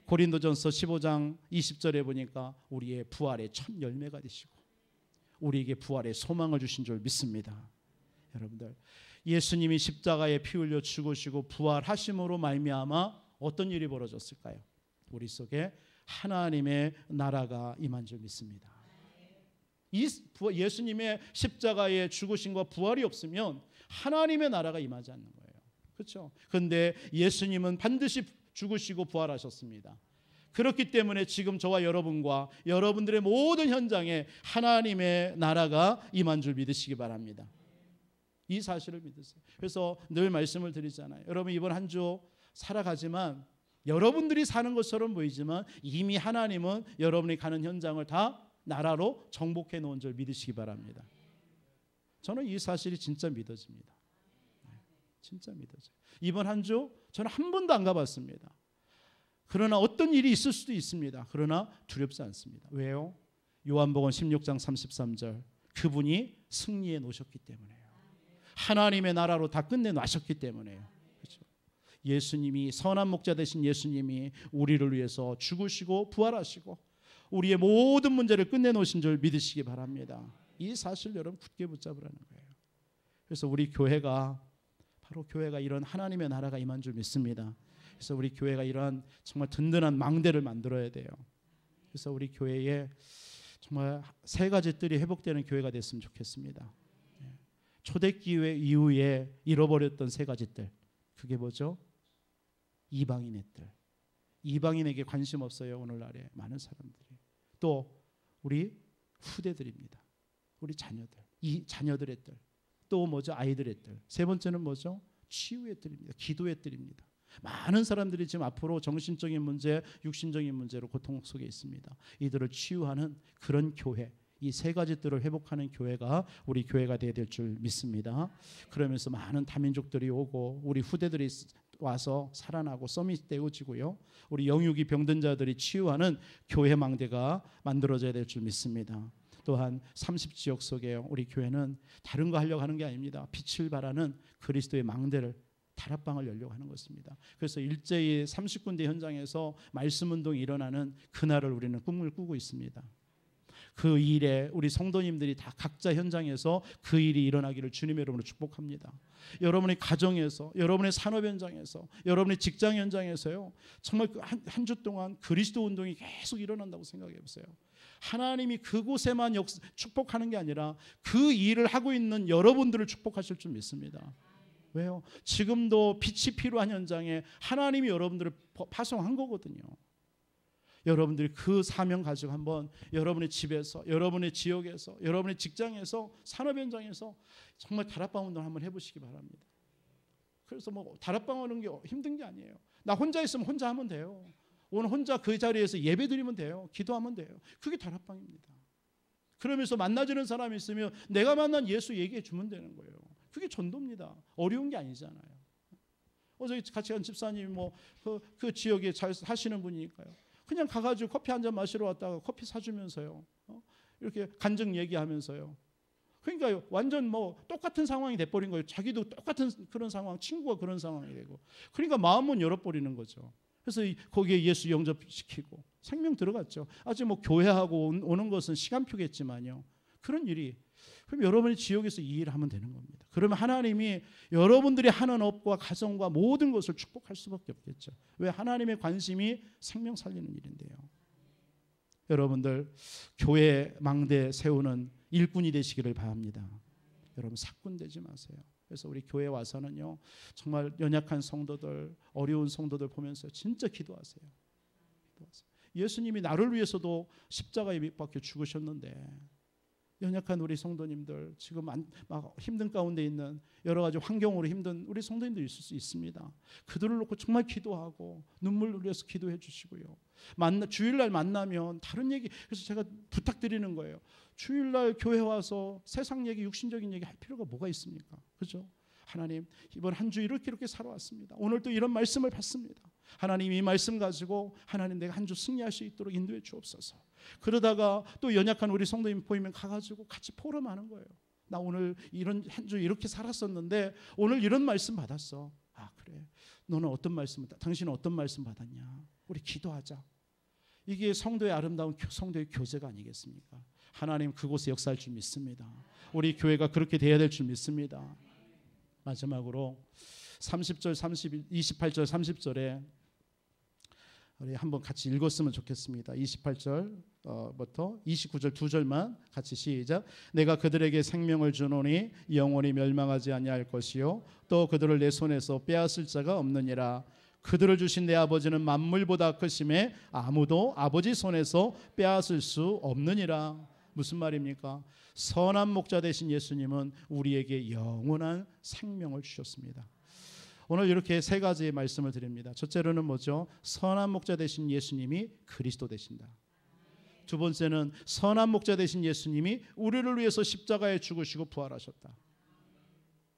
고린도전서 15장 20절에 보니까 우리의 부활의 첫 열매가 되시고 우리에게 부활의 소망을 주신 줄 믿습니다. 여러분들, 예수님이 십자가에 피 흘려 죽으시고 부활하심으로 말미암아 어떤 일이 벌어졌을까요? 우리 속에 하나님의 나라가 임한 줄 믿습니다. 예수님의 십자가에 죽으심과 부활이 없으면 하나님의 나라가 임하지 않는 거예요. 그렇죠? 그런데 예수님은 반드시 죽으시고 부활하셨습니다. 그렇기 때문에 지금 저와 여러분과 여러분들의 모든 현장에 하나님의 나라가 임한 줄 믿으시기 바랍니다. 이 사실을 믿으세요. 그래서 늘 말씀을 드리잖아요. 여러분, 이번 한 주 살아가지만 여러분들이 사는 것처럼 보이지만 이미 하나님은 여러분이 가는 현장을 다 나라로 정복해 놓은 줄 믿으시기 바랍니다. 저는 이 사실이 진짜 믿어집니다. 진짜 믿어져요. 이번 한 주 저는 한 번도 안 가봤습니다. 그러나 어떤 일이 있을 수도 있습니다. 그러나 두렵지 않습니다. 왜요? 요한복음 16장 33절, 그분이 승리해 놓으셨기 때문에요. 하나님의 나라로 다 끝내놓으셨기 때문에요. 그렇죠? 예수님이, 선한 목자 되신 예수님이 우리를 위해서 죽으시고 부활하시고 우리의 모든 문제를 끝내놓으신 줄 믿으시기 바랍니다. 이 사실 여러분 굳게 붙잡으라는 거예요. 그래서 우리 교회가, 바로 교회가 이런 하나님의 나라가 임한 줄 믿습니다. 그래서 우리 교회가 이러한 정말 든든한 망대를 만들어야 돼요. 그래서 우리 교회에 정말 세 가지 뜰이 회복되는 교회가 됐으면 좋겠습니다. 초대기회 이후에 잃어버렸던 세 가지 뜰, 그게 뭐죠? 이방인의 뜰. 이방인에게 관심 없어요, 오늘날에 많은 사람들이. 또 우리 후대들입니다. 우리 자녀들, 이 자녀들의 뜰. 또 뭐죠? 아이들의 뜰. 세 번째는 뭐죠? 치유의 뜰입니다. 기도의 뜰입니다. 많은 사람들이 지금 앞으로 정신적인 문제, 육신적인 문제로 고통 속에 있습니다. 이들을 치유하는 그런 교회, 이 세 가지 뜰을 회복하는 교회가 우리 교회가 되어야 될 줄 믿습니다. 그러면서 많은 다민족들이 오고 우리 후대들이 와서 살아나고 썸이 떼어지고요, 우리 영육이 병든 자들이 치유하는 교회 망대가 만들어져야 될 줄 믿습니다. 또한 30지역 속에 우리 교회는 다른 거 하려고 하는 게 아닙니다. 빛을 발하는 그리스도의 망대를, 다락방을 열려고 하는 것입니다. 그래서 일제히 30군데 현장에서 말씀 운동이 일어나는 그날을 우리는 꿈을 꾸고 있습니다. 그 일에 우리 성도님들이 다 각자 현장에서 그 일이 일어나기를 주님의 이름으로 축복합니다. 여러분의 가정에서, 여러분의 산업 현장에서, 여러분의 직장 현장에서요, 정말 한 주 동안 그리스도 운동이 계속 일어난다고 생각해 보세요. 하나님이 그곳에만 축복하는 게 아니라 그 일을 하고 있는 여러분들을 축복하실 줄 믿습니다. 왜요? 지금도 빛이 필요한 현장에 하나님이 여러분들을 파송한 거거든요. 여러분들이 그 사명 가지고 한번 여러분의 집에서, 여러분의 지역에서, 여러분의 직장에서, 산업 현장에서 정말 다락방 운동 한번 해보시기 바랍니다. 그래서 뭐 다락방 하는 게 힘든 게 아니에요. 나 혼자 있으면 혼자 하면 돼요. 오늘 혼자 그 자리에서 예배 드리면 돼요. 기도하면 돼요. 그게 다락방입니다. 그러면서 만나주는 사람이 있으면 내가 만난 예수 얘기해 주면 되는 거예요. 그게 전도입니다. 어려운 게 아니잖아요. 어제 같이 간 집사님이 뭐 그 지역에 잘 사시는 분이니까요. 그냥 가가지고 커피 한 잔 마시러 왔다가 커피 사주면서요, 이렇게 간증 얘기하면서요. 그러니까 완전 뭐 똑같은 상황이 돼버린 거예요. 자기도 똑같은 그런 상황, 친구가 그런 상황이 되고. 그러니까 마음은 열어버리는 거죠. 그래서 거기에 예수 영접시키고 생명 들어갔죠. 아직 뭐 교회하고 오는 것은 시간표겠지만요, 그런 일이 그럼 여러분이 지옥에서 이 일을 하면 되는 겁니다. 그러면 하나님이 여러분들이 하는 업과 가정과 모든 것을 축복할 수밖에 없겠죠. 왜? 하나님의 관심이 생명 살리는 일인데요. 여러분들 교회 망대 세우는 일꾼이 되시기를 바랍니다. 여러분 사꾼 되지 마세요. 그래서 우리 교회 와서는요, 정말 연약한 성도들, 어려운 성도들 보면서 진짜 기도하세요. 예수님이 나를 위해서도 십자가에 못 박혀 죽으셨는데, 연약한 우리 성도님들, 지금 막 힘든 가운데 있는 여러 가지 환경으로 힘든 우리 성도님들 있을 수 있습니다. 그들을 놓고 정말 기도하고 눈물 흘려서 기도해 주시고요. 주일날 만나면 다른 얘기, 그래서 제가 부탁드리는 거예요. 주일날 교회 와서 세상 얘기, 육신적인 얘기 할 필요가 뭐가 있습니까? 그죠? 하나님, 이번 한 주 이렇게 살아왔습니다. 오늘 또 이런 말씀을 받습니다. 하나님, 이 말씀 가지고 하나님, 내가 한 주 승리할 수 있도록 인도해 주옵소서. 그러다가 또 연약한 우리 성도님 보이면 가가지고 같이 포럼하는 거예요. 나 오늘 이런 한 주 이렇게 살았었는데 오늘 이런 말씀 받았어. 아, 그래. 너는 어떤 말씀, 당신은 어떤 말씀 받았냐? 우리 기도하자. 이게 성도의 아름다운 성도의 교제가 아니겠습니까? 하나님 그곳에 역사할 줄 믿습니다. 우리 교회가 그렇게 돼야 될 줄 믿습니다. 마지막으로 30절, 28절, 30절에 우리 한번 같이 읽었으면 좋겠습니다. 28절부터 29절 두 절만 같이 시작. 내가 그들에게 생명을 주노니 영원히 멸망하지 아니할 것이요 또 그들을 내 손에서 빼앗을 자가 없느니라. 그들을 주신 내 아버지는 만물보다 크심에 아무도 아버지 손에서 빼앗을 수 없느니라. 무슨 말입니까? 선한 목자 되신 예수님은 우리에게 영원한 생명을 주셨습니다. 오늘 이렇게 세 가지의 말씀을 드립니다. 첫째로는 뭐죠? 선한 목자 되신 예수님이 그리스도 되신다. 두 번째는 선한 목자 되신 예수님이 우리를 위해서 십자가에 죽으시고 부활하셨다.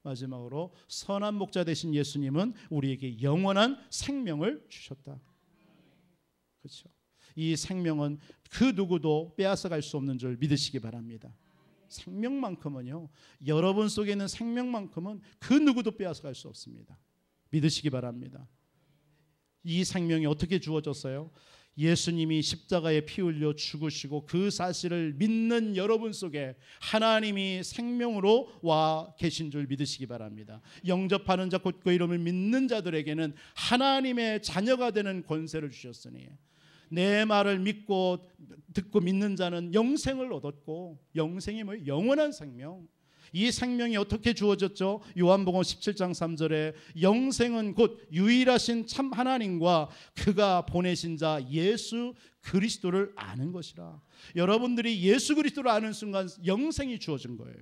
마지막으로 선한 목자 되신 예수님은 우리에게 영원한 생명을 주셨다. 그렇죠? 이 생명은 그 누구도 빼앗아갈 수 없는 줄 믿으시기 바랍니다. 생명만큼은요, 여러분 속에 있는 생명만큼은 그 누구도 빼앗아갈 수 없습니다. 믿으시기 바랍니다. 이 생명이 어떻게 주어졌어요? 예수님이 십자가에 피 흘려 죽으시고 그 사실을 믿는 여러분 속에 하나님이 생명으로 와 계신 줄 믿으시기 바랍니다. 영접하는 자 곧 그 이름을 믿는 자들에게는 하나님의 자녀가 되는 권세를 주셨으니 내 말을 믿고 듣고 믿는 자는 영생을 얻었고, 영생이 뭐예요? 영원한 생명. 이 생명이 어떻게 주어졌죠? 요한복음 17장 3절에 영생은 곧 유일하신 참 하나님과 그가 보내신 자 예수 그리스도를 아는 것이라. 여러분들이 예수 그리스도를 아는 순간 영생이 주어진 거예요.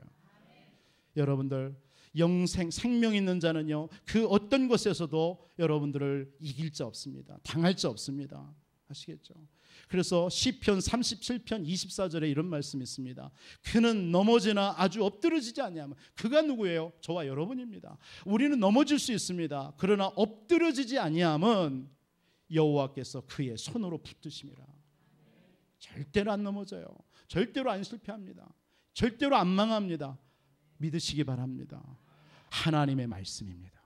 여러분들 영생, 생명 있는 자는요, 그 어떤 것에서도 여러분들을 이길 자 없습니다. 당할 자 없습니다. 아시겠죠? 그래서 시편 37편 24절에 이런 말씀이 있습니다. 그는 넘어지나 아주 엎드러지지 아니하면. 그가 누구예요? 저와 여러분입니다. 우리는 넘어질 수 있습니다. 그러나 엎드러지지 아니하면 여호와께서 그의 손으로 붙드심이라. 절대로 안 넘어져요. 절대로 안 실패합니다. 절대로 안 망합니다. 믿으시기 바랍니다. 하나님의 말씀입니다.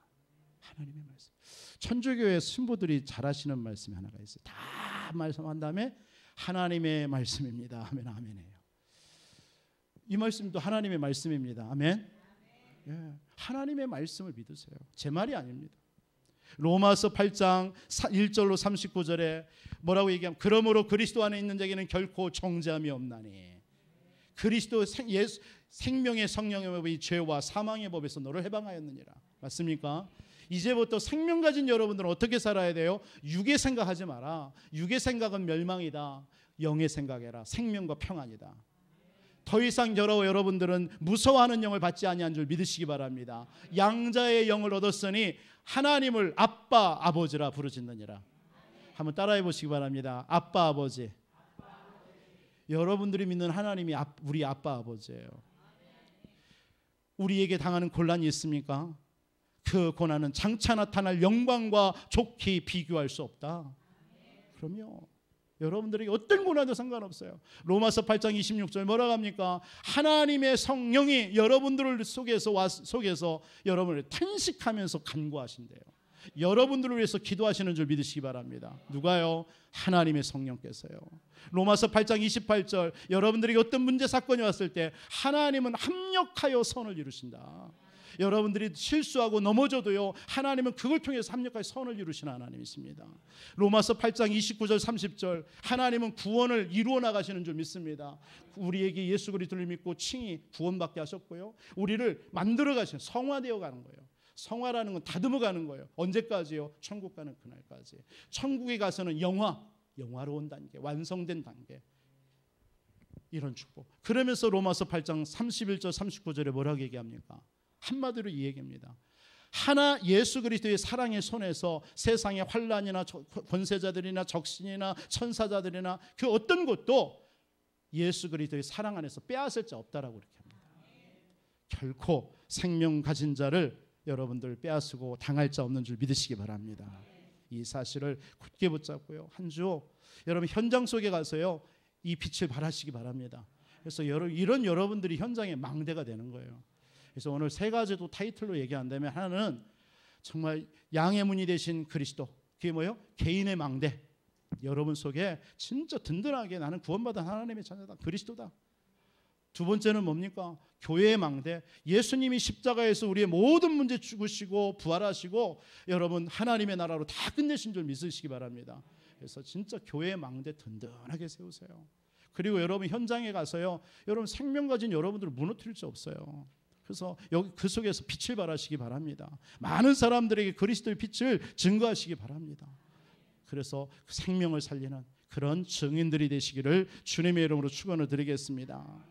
하나님의 말씀. 천주교의 신부들이 잘하시는 말씀이 하나가 있어요. 다 말씀한 다음에 하나님의 말씀입니다 하면 아멘이에요. 이 말씀도 하나님의 말씀입니다. 아멘. 예, 하나님의 말씀을 믿으세요. 제 말이 아닙니다. 로마서 8장 1절로 39절에 뭐라고 얘기하면 그러므로 그리스도 안에 있는 자에게는 결코 정죄함이 없나니 그리스도 생명의 성령의 법이 죄와 사망의 법에서 너를 해방하였느니라. 맞습니까? 이제부터 생명 가진 여러분들은 어떻게 살아야 돼요? 육의 생각하지 마라. 육의 생각은 멸망이다. 영의 생각해라. 생명과 평안이다. 더 이상 여러분들은 무서워하는 영을 받지 아니한 줄 믿으시기 바랍니다. 양자의 영을 얻었으니 하나님을 아빠 아버지라 부르짖느니라. 한번 따라해 보시기 바랍니다. 아빠 아버지. 여러분들이 믿는 하나님이 우리 아빠 아버지예요. 우리에게 당하는 곤란이 있습니까? 그 고난은 장차 나타날 영광과 좋게 비교할 수 없다. 그럼요. 여러분들에게 어떤 고난도 상관없어요. 로마서 8장 26절 뭐라고 합니까? 하나님의 성령이 여러분들을 속에서 여러분을 탄식하면서 간구하신대요. 여러분들을 위해서 기도하시는 줄 믿으시기 바랍니다. 누가요? 하나님의 성령께서요. 로마서 8장 28절, 여러분들에게 어떤 문제 사건이 왔을 때 하나님은 합력하여 선을 이루신다. 여러분들이 실수하고 넘어져도요, 하나님은 그걸 통해서 합력하여 선을 이루시는 하나님이십니다. 로마서 8장 29절 30절, 하나님은 구원을 이루어 나가시는 줄 믿습니다. 우리에게 예수 그리스도를 믿고 칭히 구원받게 하셨고요, 우리를 만들어 가시는, 성화되어 가는 거예요. 성화라는 건 다듬어 가는 거예요. 언제까지요? 천국 가는 그날까지. 천국에 가서는 영화로운 단계, 완성된 단계, 이런 축복. 그러면서 로마서 8장 31절 39절에 뭐라고 얘기합니까? 한마디로 이 얘기입니다. 하나 예수 그리스도의 사랑의 손에서 세상의 환난이나 권세자들이나 적신이나 천사자들이나 그 어떤 것도 예수 그리스도의 사랑 안에서 빼앗을 자 없다라고 이렇게 합니다. 결코 생명 가진 자를 여러분들 빼앗고 당할 자 없는 줄 믿으시기 바랍니다. 이 사실을 굳게 붙잡고요, 한 주 여러분 현장 속에 가서요, 이 빛을 발하시기 바랍니다. 그래서 이런 여러분들이 현장의 망대가 되는 거예요. 그래서 오늘 세 가지도 타이틀로 얘기한다면, 하나는 정말 양의 문이 되신 그리스도, 그게 뭐예요? 개인의 망대. 여러분 속에 진짜 든든하게 나는 구원받은 하나님의 자녀다, 그리스도다. 두 번째는 뭡니까? 교회의 망대. 예수님이 십자가에서 우리의 모든 문제 죽으시고 부활하시고 여러분 하나님의 나라로 다 끝내신 줄 믿으시기 바랍니다. 그래서 진짜 교회의 망대 든든하게 세우세요. 그리고 여러분 현장에 가서요, 여러분 생명 가진 여러분들을 무너뜨릴 수 없어요. 그래서 여기 그 속에서 빛을 발하시기 바랍니다. 많은 사람들에게 그리스도의 빛을 증거하시기 바랍니다. 그래서 생명을 살리는 그런 증인들이 되시기를 주님의 이름으로 축원을 드리겠습니다.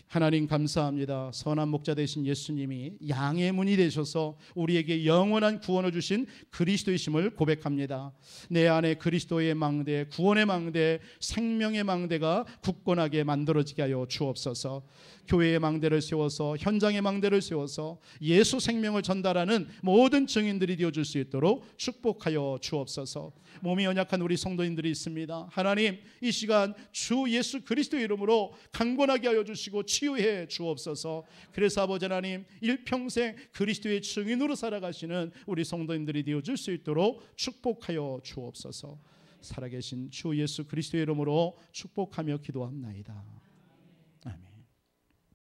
하나님 감사합니다. 선한 목자 되신 예수님이 양의 문이 되셔서 우리에게 영원한 구원을 주신 그리스도이심을 고백합니다. 내 안에 그리스도의 망대, 구원의 망대, 생명의 망대가 굳건하게 만들어지게 하여 주옵소서. 교회의 망대를 세워서, 현장의 망대를 세워서 예수 생명을 전달하는 모든 증인들이 되어줄 수 있도록 축복하여 주옵소서. 몸이 연약한 우리 성도님들이 있습니다. 하나님, 이 시간 주 예수 그리스도의 이름으로 강건하게 하여 주시고 치유해 주옵소서. 그래서 아버지 하나님, 일평생 그리스도의 증인으로 살아가시는 우리 성도님들이 되어줄 수 있도록 축복하여 주옵소서. 살아계신 주 예수 그리스도의 이름으로 축복하며 기도합나이다.